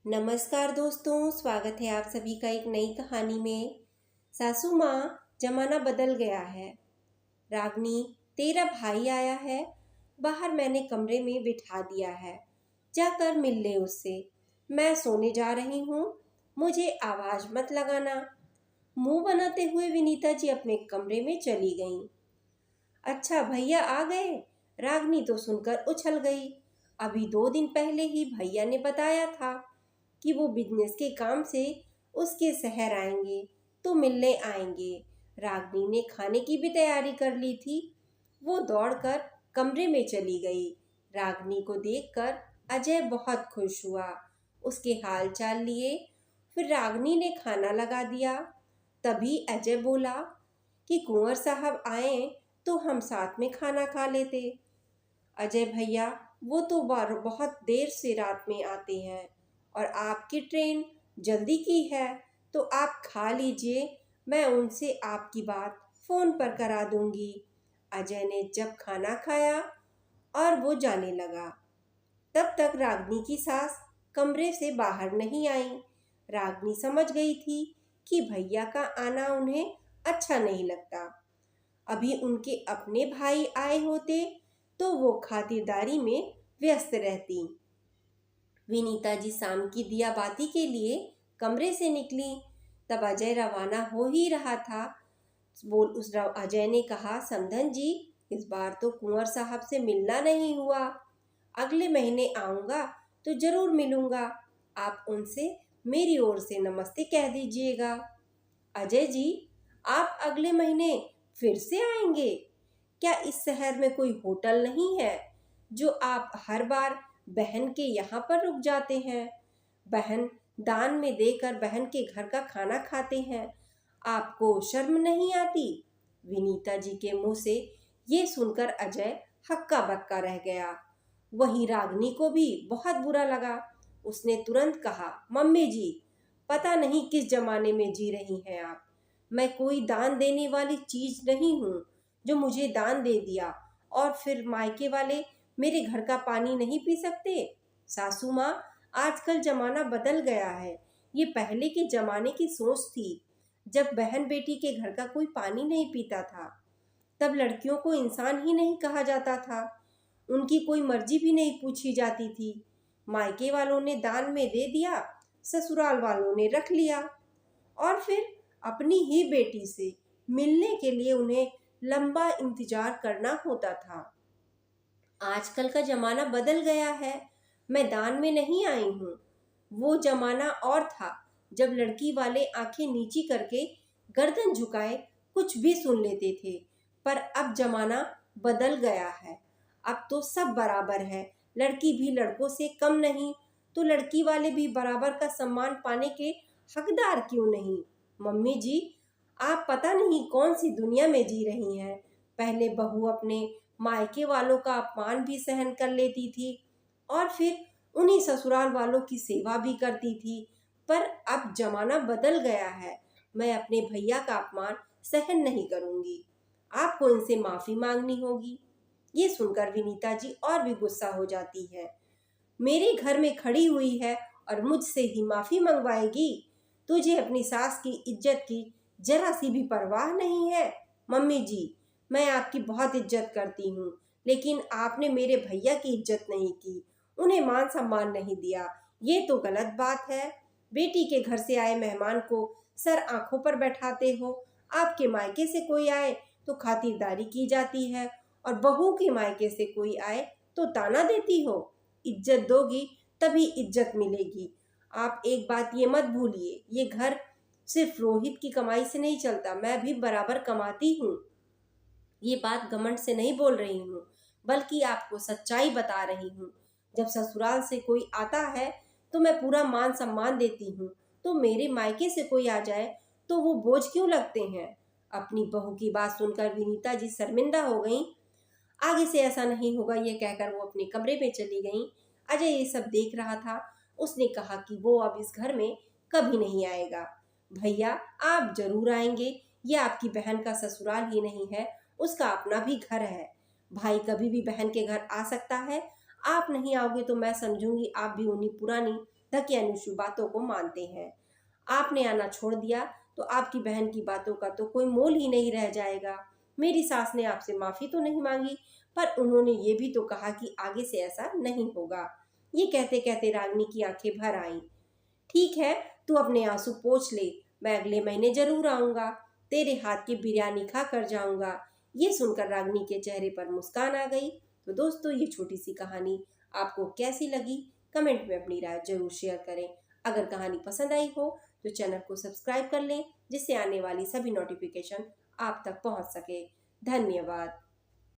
नमस्कार दोस्तों, स्वागत है आप सभी का एक नई कहानी में। सासू माँ, जमाना बदल गया है। रागनी, तेरा भाई आया है। बाहर मैंने कमरे में बिठा दिया है, जाकर मिल ले उससे। मैं सोने जा रही हूँ, मुझे आवाज मत लगाना। मुंह बनाते हुए विनीता जी अपने कमरे में चली गईं। अच्छा, भैया आ गए। रागनी तो सुनकर उछल गई। अभी 2 दिन पहले ही भैया ने बताया था कि वो बिजनेस के काम से उसके शहर आएंगे, तो मिलने आएंगे। रागनी ने खाने की भी तैयारी कर ली थी। वो दौड़कर कमरे में चली गई। रागनी को देखकर अजय बहुत खुश हुआ। उसके हाल चाल लिए। फिर रागनी ने खाना लगा दिया। तभी अजय बोला कि कुंवर साहब आए तो हम साथ में खाना खा लेते। अजय भैया, वो तो बहुत देर से रात में आते हैं और आपकी ट्रेन जल्दी की है, तो आप खा लीजिए। मैं उनसे आपकी बात फ़ोन पर करा दूंगी। अजय ने जब खाना खाया और वो जाने लगा, तब तक रागनी की सास कमरे से बाहर नहीं आई। रागनी समझ गई थी कि भैया का आना उन्हें अच्छा नहीं लगता। अभी उनके अपने भाई आए होते तो वो खातिरदारी में व्यस्त रहती। विनीता जी शाम की दिया बाती के लिए कमरे से निकली। तब अजय रवाना हो ही रहा था। अजय ने कहा, समधन जी, इस बार तो कुंवर साहब से मिलना नहीं हुआ। अगले महीने आऊँगा तो जरूर मिलूँगा। आप उनसे मेरी ओर से नमस्ते कह दीजिएगा। अजय जी, आप अगले महीने फिर से आएंगे? क्या इस शहर में कोई होटल नहीं है जो आप हर बार बहन के यहाँ पर रुक जाते हैं? बहन दान में देकर बहन के घर का खाना खाते हैं। आपको शर्म नहीं आती? विनीता जी के मुंह से ये सुनकर अजय हक्का बक्का रह गया। वहीं रागनी को भी बहुत बुरा लगा। उसने तुरंत कहा, मम्मी जी, पता नहीं किस जमाने में जी रही हैं आप। मैं कोई दान देने वाली चीज नहीं हूँ जो मुझे दान दे दिया और फिर मायके वाले मेरे घर का पानी नहीं पी सकते। सासू माँ, आजकल जमाना बदल गया है। ये पहले के जमाने की सोच थी, जब बहन बेटी के घर का कोई पानी नहीं पीता था। तब लड़कियों को इंसान ही नहीं कहा जाता था। उनकी कोई मर्जी भी नहीं पूछी जाती थी। मायके वालों ने दान में दे दिया, ससुराल वालों ने रख लिया और फिर अपनी ही बेटी से मिलने के लिए उन्हें लंबा इंतजार करना होता था। आजकल का जमाना बदल गया है। मैं दान में नहीं आई हूँ। वो जमाना और था जब लड़की वाले आंखें नीची करके गर्दन झुकाए कुछ भी सुन लेते थे। पर अब जमाना बदल गया है। अब तो सब बराबर है। लड़की भी लड़कों से कम नहीं, तो लड़की वाले भी बराबर का सम्मान पाने के हकदार क्यों नहीं? मम्मी जी, आप पता नहीं कौन सी दुनिया में जी रही हैं। पहले बहू अपने मायके वालों का अपमान भी सहन कर लेती थी और फिर उन्हीं ससुराल वालों की सेवा भी करती थी। पर अब जमाना बदल गया है। मैं अपने भैया का अपमान सहन नहीं करूंगी। आपको इनसे माफी मांगनी होगी। ये सुनकर विनीता जी और भी गुस्सा हो जाती है। मेरे घर में खड़ी हुई है और मुझसे ही माफी मंगवाएगी? तुझे अपनी सास की इज्जत की जरा सी भी परवाह नहीं है? मम्मी जी, मैं आपकी बहुत इज्जत करती हूँ, लेकिन आपने मेरे भैया की इज्जत नहीं की, उन्हें मान सम्मान नहीं दिया। ये तो गलत बात है। बेटी के घर से आए मेहमान को सर आंखों पर बैठाते हो। आपके मायके से कोई आए तो खातिरदारी की जाती है और बहू के मायके से कोई आए तो ताना देती हो। इज्जत दोगी तभी इज्जत मिलेगी। आप एक बात ये मत भूलिए, ये घर सिर्फ रोहित की कमाई से नहीं चलता, मैं भी बराबर कमाती हूँ। ये बात घमंड से नहीं बोल रही हूँ, बल्कि आपको सच्चाई बता रही हूँ। जब ससुराल से कोई आता है तो मैं पूरा मान सम्मान देती हूँ, तो मेरे मायके से कोई आ जाए तो वो बोझ क्यों लगते हैं? अपनी बहू की बात सुनकर विनीता जी शर्मिंदा हो गईं। आगे से ऐसा नहीं होगा, ये कहकर वो अपने कमरे में चली गईं। अजय ये सब देख रहा था। उसने कहा कि वो अब इस घर में कभी नहीं आएगा। भैया, आप जरूर आएंगे। ये आपकी बहन का ससुराल ही नहीं है, उसका अपना भी घर है। भाई कभी भी बहन के घर आ सकता है। आप नहीं आओगे तो मैं समझूंगी आप भी उन्हीं पुरानी धकियानुशी बातों को मानते हैं। आपने आना छोड़ दिया तो आपकी बहन की बातों का तो कोई मोल ही नहीं रह जाएगा। मेरी सास ने आपसे माफ़ी तो नहीं मांगी, पर उन्होंने ये भी तो कहा कि आगे से ऐसा नहीं होगा। ये कहते कहते रागिनी की आंखें भर आईं। ठीक है, तू अपने आंसू पोंछ ले, मैं अगले महीने जरूर आऊँगा, तेरे हाथ की बिरयानी खा कर जाऊँगा। ये सुनकर रागिनी के चेहरे पर मुस्कान आ गई। तो दोस्तों, ये छोटी सी कहानी आपको कैसी लगी? कमेंट में अपनी राय जरूर शेयर करें। अगर कहानी पसंद आई हो तो चैनल को सब्सक्राइब कर लें, जिससे आने वाली सभी नोटिफिकेशन आप तक पहुंच सके। धन्यवाद।